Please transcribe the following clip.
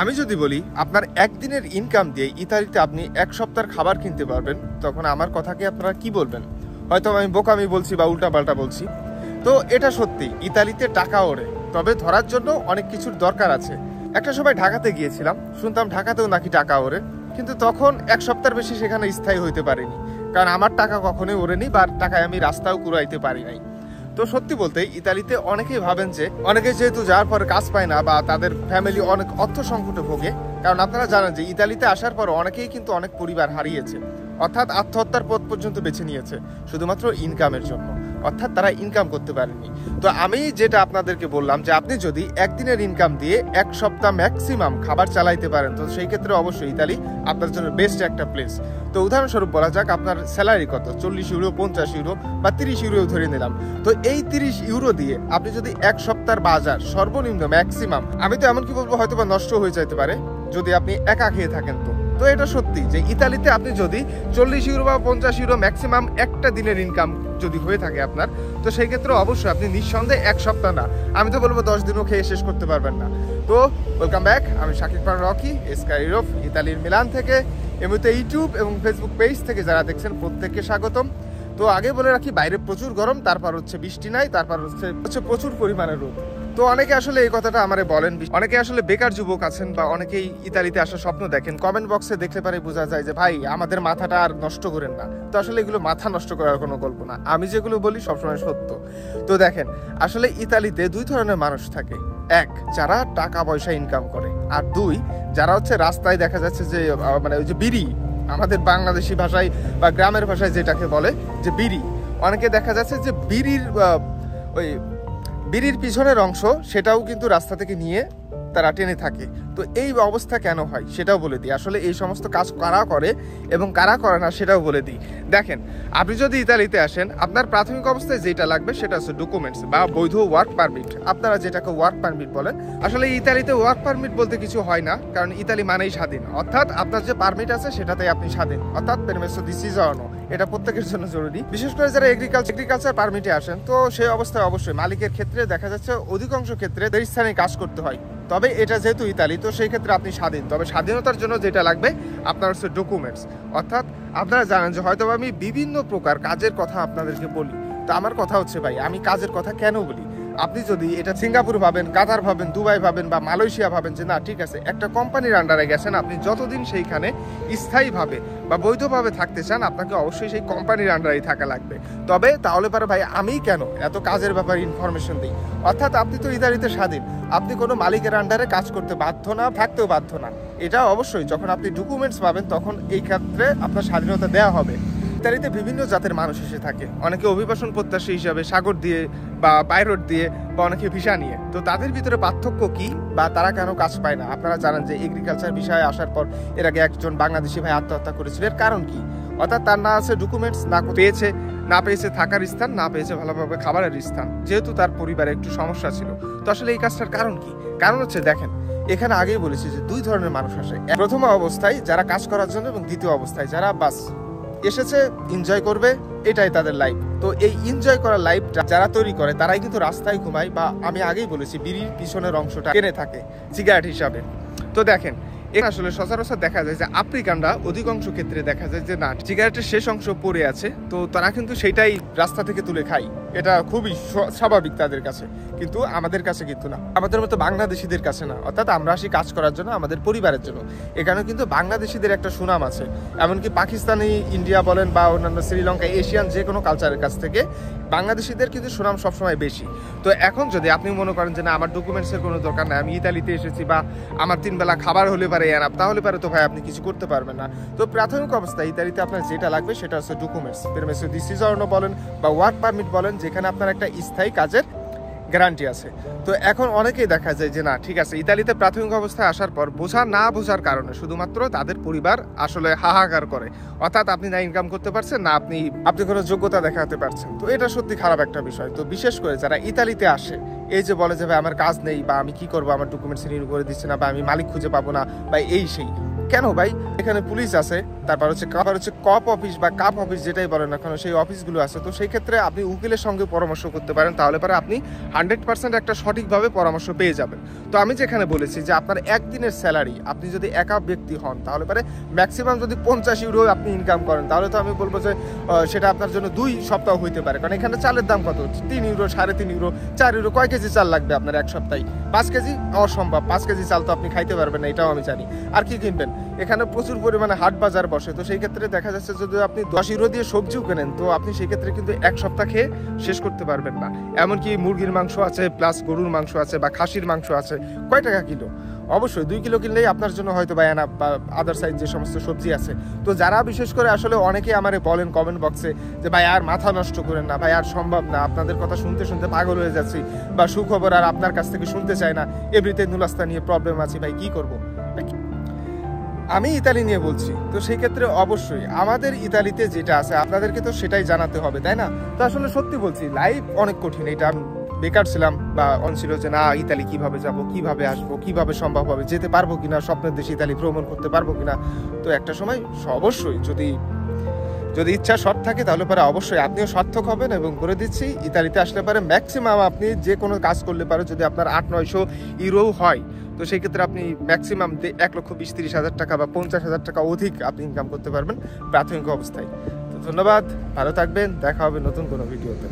আমি যদি বলি আপনার একদিনের ইনকাম দিয়ে ইতালিতে আপনি এক সপ্তাহের খাবার কিনতে পারবেন, তখন আমার কথাকে আপনারা কি বলবেন? হয়তো আমি বোকামি বলছি বা উল্টাপাল্টা বলছি। তো এটা সত্যি, ইতালিতে টাকা ওড়ে, তবে ধরার জন্য অনেক কিছুর দরকার আছে। একটা সময় ঢাকাতে গিয়েছিলাম, শুনতাম ঢাকাতেও নাকি টাকা ওড়ে, কিন্তু তখন এক সপ্তাহের বেশি সেখানে স্থায়ী হইতে পারিনি, কারণ আমার টাকা কখনোই ওড়েনি বা টাকায় আমি রাস্তাও কুড়াইতে পারি নাই। তো সত্যি বলতে ইতালিতে অনেকেই ভাবেন যে অনেকে যেহেতু যাওয়ার পরে কাজ পায় না বা তাদের ফ্যামিলি অনেক অর্থ সংকটে ভোগে, কারণ আপনারা জানেন যে ইতালিতে আসার পর অনেকেই কিন্তু অনেক পরিবার হারিয়েছে, অর্থাৎ আত্মহত্যার পথ পর্যন্ত বেছে নিয়েছে শুধুমাত্র ইনকামের জন্য, অর্থাৎ তারা ইনকাম করতে পারেনি। তো আমি যেটা আপনাদেরকে বললাম যে আপনি যদি একদিনের ইনকাম দিয়ে এক সপ্তাহ ম্যাক্সিমাম খাবার চালাইতে পারেন, তো সেই ক্ষেত্রে অবশ্যই ইতালি আপনার জন্য বেস্ট একটা প্লেস। তো উদাহরণস্বরূপ বলা যাক আপনার স্যালারি কত, 40 ইউরো, 50 ইউরো বা 30 ইউরো ধরে নিলাম। তো এই 30 ইউরো দিয়ে আপনি যদি এক সপ্তাহের বাজার সর্বনিম্ন ম্যাক্সিমাম, আমি তো এমনকি বলবো হয়তো বা নষ্ট হয়ে যেতে পারে যদি আপনি একা খেয়ে থাকেন। তো এটা সত্যি যে ইতালিতে আপনি যদি 40 ইউরো বা 50 ইউরো ম্যাক্সিমাম একটা দিনের ইনকাম যদি হয়ে থাকে আপনার, তো সেই ক্ষেত্রে অবশ্যই আপনি নিঃসন্দেহে এক সপ্তাহ না, আমি তো বলবো 10 দিনও খেয়ে শেষ করতে পারবেন না। তো ওয়েলকাম ব্যাক, আমি Shakib Khan Rocky, sky Europe ইতালির মিলান থেকে। এই মুহূর্তে ইউটিউব এবং ফেসবুক পেজ থেকে যারা দেখছেন প্রত্যেককে স্বাগতম। তো আগে বলে রাখি, বাইরে প্রচুর গরম, তারপর হচ্ছে বৃষ্টি নাই, তারপর হচ্ছে প্রচুর পরিমাণে রোদ। তো অনেকে আসলে এই কথাটা আমারে বলেন, অনেকে আসলে বেকার যুবক আছেন বা অনেকেই ইতালিতে আসার স্বপ্ন দেখেন, কমেন্ট বক্সে দেখতে পারে বোঝা যায় যে ভাই আমাদের মাথাটা আর নষ্ট করেন না। তো আসলে এগুলো মাথা নষ্ট করার কোনো গল্প না, আমি যেগুলো বলি সবসময় সত্য। তো দেখেন, আসলে ইতালিতে দুই ধরনের মানুষ থাকে, এক যারা টাকা পয়সা ইনকাম করে, আর দুই যারা হচ্ছে রাস্তায় দেখা যাচ্ছে যে মানে ওই যে বিড়ি, আমাদের বাংলাদেশি ভাষায় বা গ্রামের ভাষায় যেটাকে বলে যে বিড়ি, অনেকে দেখা যাচ্ছে যে বিড়ির পিছনের অংশ সেটাও কিন্তু রাস্তা থেকে নিয়ে তারা টেনে থাকে। তো এই অবস্থা কেন হয় সেটাও বলে দিই, আসলে এই সমস্ত কাজ কারা করে এবং কারা করে না সেটাও বলে দিই। দেখেন, আপনি যদি ইতালিতে আসেন, আপনার প্রাথমিক অবস্থায় যেটা লাগবে সেটা হচ্ছে ডকুমেন্টস বা বৈধ ওয়ার্ক পারমিট, আপনারা যেটাকে ওয়ার্ক পারমিট বলেন। আসলে ইতালিতে ওয়ার্ক পারমিট বলতে কিছু হয় না, কারণ ইতালি মানেই স্বাধীন, অর্থাৎ আপনার যে পারমিট আছে সেটাতেই আপনি স্বাধীন, অর্থাৎ পেরমেসো দি সিজর্নো, এটা প্রত্যেকের জন্য জরুরি। বিশেষ করে যারা এগ্রিকালচার পারমিটে আসেন, তো সেই অবস্থায় অবশ্যই মালিকের ক্ষেত্রে দেখা যাচ্ছে অধিকাংশ ক্ষেত্রে দেশ স্থানে কাজ করতে হয়। তবে এটা যেহেতু ইতালি, তো সেই ক্ষেত্রে আপনি স্বাধীন, তবে স্বাধীনতার জন্য যেটা লাগবে আপনার হচ্ছে ডকুমেন্টস। অর্থাৎ আপনারা জানেন যে হয়তো আমি বিভিন্ন প্রকার কাজের কথা আপনাদেরকে বলি, তো আমার কথা হচ্ছে ভাই আমি কাজের কথা কেন বলি, আপনি যদি এটা সিঙ্গাপুর ভাবেন, কাতার ভাবেন, দুবাই ভাবেন বা মালয়েশিয়া ভাবেন যে না ঠিক আছে একটা কোম্পানির আন্ডারে গেছেন, আপনি যতদিন সেইখানে স্থায়ীভাবে বা বৈধভাবে থাকতে চান, আপনাকে অবশ্যই সেই কোম্পানির আন্ডারেই থাকা লাগবে। তবে তাহলে পারে ভাই আমি কেন এত কাজের ব্যাপারে ইনফরমেশন দিই, অর্থাৎ আপনি তো ইতালিতে স্বাধীন, আপনি কোনো মালিকের আন্ডারে কাজ করতে বাধ্য না, থাকতেও বাধ্য না। এটা অবশ্যই যখন আপনি ডকুমেন্টস পাবেন তখন এই ক্ষেত্রে আপনার স্বাধীনতা দেওয়া হবে। ইতালিতে বিভিন্ন জাতের মানুষ এসে থাকে, অনেকে অভিবাসন প্রত্যাশী হিসাবে সাগর দিয়ে বা বাই রোড দিয়ে বা অনেকে ভিসা নিয়ে। তো তাদের ভিতরে পার্থক্য কি বা তারা কেন কাজ পায় না? আপনারা জানেন যে এগ্রিকালচার বিষয়ে আসার পর এর আগে একজন বাংলাদেশি ভাই আত্মহত্যা করেছিল, এর কারণ কি? অর্থাৎ তার না আছে ডকুমেন্টস, না পেয়েছে থাকার স্থান, না পেয়েছে ভালোভাবে খাবারের স্থান, যেহেতু তার পরিবারে একটু সমস্যা ছিল। তো আসলে এই কাজটার কারণ কি? কারণ হচ্ছে দেখেন, এখানে আগেই বলেছি যে দুই ধরনের মানুষ আসে, প্রথম অবস্থায় যারা কাজ করার জন্য এবং দ্বিতীয় অবস্থায় যারা বাস এসেছে এনজয় করবে, এটাই তাদের লাইফ। তো এই এনজয় করার লাইফ যারা তৈরি করে তারাই কিন্তু রাস্তায় ঘুমায় বা আমি আগেই বলেছি বিড়ির পিছনের অংশটা কিনে থাকে সিগারেট হিসাবে। তো দেখেন, এখানে আসলে সচরাচর দেখা যায় যে আফ্রিকানরা অধিকাংশ ক্ষেত্রে দেখা যায় যে না সিগারেটের শেষ অংশ পড়ে আছে, তো তারা কিন্তু সেটাই রাস্তা থেকে তুলে খায়, এটা খুবই স্বাভাবিক তাদের কাছে, কিন্তু আমাদের কাছে কিন্তু না, আমাদের মতো বাংলাদেশিদের কাছে না। অর্থাৎ আমরা আসি কাজ করার জন্য, আমাদের পরিবারের জন্য। এখানে কিন্তু বাংলাদেশিদের একটা সুনাম আছে, এমনকি পাকিস্তানি, ইন্ডিয়া বলেন বা অন্যান্য শ্রীলঙ্কা, এশিয়ান যে কোনো কালচারের কাছ থেকে বাংলাদেশিদের কিন্তু সুনাম সবসময় বেশি। তো এখন যদি আপনি মনে করেন যে না আমার ডকুমেন্টসের কোনো দরকার নেই, আমি ইতালিতে এসেছি বা আমার 3 বেলা খাবার হলে পারে এনাফ, তাহলে পারে তো ভাই আপনি কিছু করতে পারবেন না। তো প্রাথমিক অবস্থায় ইতালিতে আপনার যেটা লাগবে সেটা হচ্ছে ডকুমেন্টস, পেরমেসো দি সিজর্নো বলেন বা ওয়ার্ক পারমিট বলেন, যেখানে আপনার একটা স্থায়ী কাজের গ্যারান্টি আছে। তো এখন অনেকেই দেখা যায় যে না ঠিক আছে ইতালিতে প্রাথমিক অবস্থায় আসার পর না বোঝার কারণে শুধুমাত্র তাদের পরিবার আসলে হাহাকার করে, অর্থাৎ আপনি না ইনকাম করতে পারছেন, না আপনি কোনো যোগ্যতা দেখাতে পারছেন। তো এটা সত্যি খারাপ একটা বিষয়। তো বিশেষ করে যারা ইতালিতে আসে, এই যে বলে যে ভাই আমার কাজ নেই বা আমি কি করবো, আমার ডকুমেন্টস রিনিউ করে দিচ্ছে না বা আমি মালিক খুঁজে পাবো না বা এই সেই, কেন ভাই? এখানে পুলিশ আছে, তারপর হচ্ছে কপ অফিস বা কাপ অফিস যেটাই বলেন না কেন, সেই অফিসগুলো আছে। তো সেই ক্ষেত্রে আপনি উকিলের সঙ্গে পরামর্শ করতে পারেন, তাহলে পরে আপনি 100% একটা সঠিকভাবে পরামর্শ পেয়ে যাবেন। তো আমি যেখানে বলেছি যে আপনার একদিনের স্যালারি, আপনি যদি একা ব্যক্তি হন তাহলে পরে ম্যাক্সিমাম যদি 50 ইউরো আপনি ইনকাম করেন, তাহলে তো আমি বলবো যে সেটা আপনার জন্য 2 সপ্তাহ হইতে পারে। কারণ এখানে চালের দাম কত? 3 ইউরো, 3.5 ইউরো, 4 ইউরো। কয় কেজি চাল লাগবে আপনার এক সপ্তাহে? 5 কেজি? অসম্ভব। 5 কেজি চাল তো আপনি খাইতে পারবেন না, এটাও আমি জানি। আর কি কিনবেন? এখানে প্রচুর পরিমাণে হাট বাজার বসে। তো সেই ক্ষেত্রে দেখা যাচ্ছে যদি আপনি 10 ইউরো দিয়ে সবজিও কেনেন, তো আপনি সেই ক্ষেত্রে কিন্তু এক সপ্তাহ খেয়ে শেষ করতে পারবেন না। এমনকি মুরগির মাংস আছে, প্লাস গরুর মাংস আছে বা খাসির মাংস আছে, কয় টাকা কিলো? অবশ্যই 2 কিলো কিনলেই আপনার জন্য হয়তো বা এনা বা আদার সাইড যে সমস্ত সবজি আছে। তো যারা বিশেষ করে আসলে অনেকে আমারে বলেন কমেন্ট বক্সে যে ভাই আর মাথা নষ্ট করেন না, ভাই আর সম্ভব না, আপনাদের কথা শুনতে শুনতে পাগল হয়ে যাচ্ছি, বা সুখবর আর আপনার কাছ থেকে শুনতে চাই না, এভরিতে নুলাস্তা নিয়ে প্রবলেম আছে, ভাই কি করবো? আমি ইতালি নিয়ে বলছি। তো সেই ক্ষেত্রে অবশ্যই আমাদের ইতালিতে যেটা আছে আপনাদেরকে তো সেটাই জানাতে হবে, তাই না? তো আসলে সত্যি বলছি, লাইফ অনেক কঠিন। এটা আমি বেকার ছিলাম বা ছিল যে না ইতালি কিভাবে যাব, কিভাবে আসবো, কিভাবে সম্ভব হবে, যেতে পারবো কিনা, স্বপ্নের দেশে ইতালি ভ্রমণ করতে পারবো কিনা। তো একটা সময় অবশ্যই যদি ইচ্ছা সৎ থাকে তাহলে পরে অবশ্যই আপনিও সার্থক হবেন। এবং করে দিচ্ছি, ইতালিতে আসলে পারে ম্যাক্সিমাম আপনি যে কোনো কাজ করলে পারে, যদি আপনার 800-900 ইউরো হয়, তো সেই ক্ষেত্রে আপনি ম্যাক্সিমাম 1,20,000-30,000 টাকা বা 50,000 টাকা অধিক আপনি ইনকাম করতে পারবেন প্রাথমিক অবস্থায়। তো ধন্যবাদ, ভালো থাকবেন, দেখা হবে নতুন কোনো ভিডিওতে।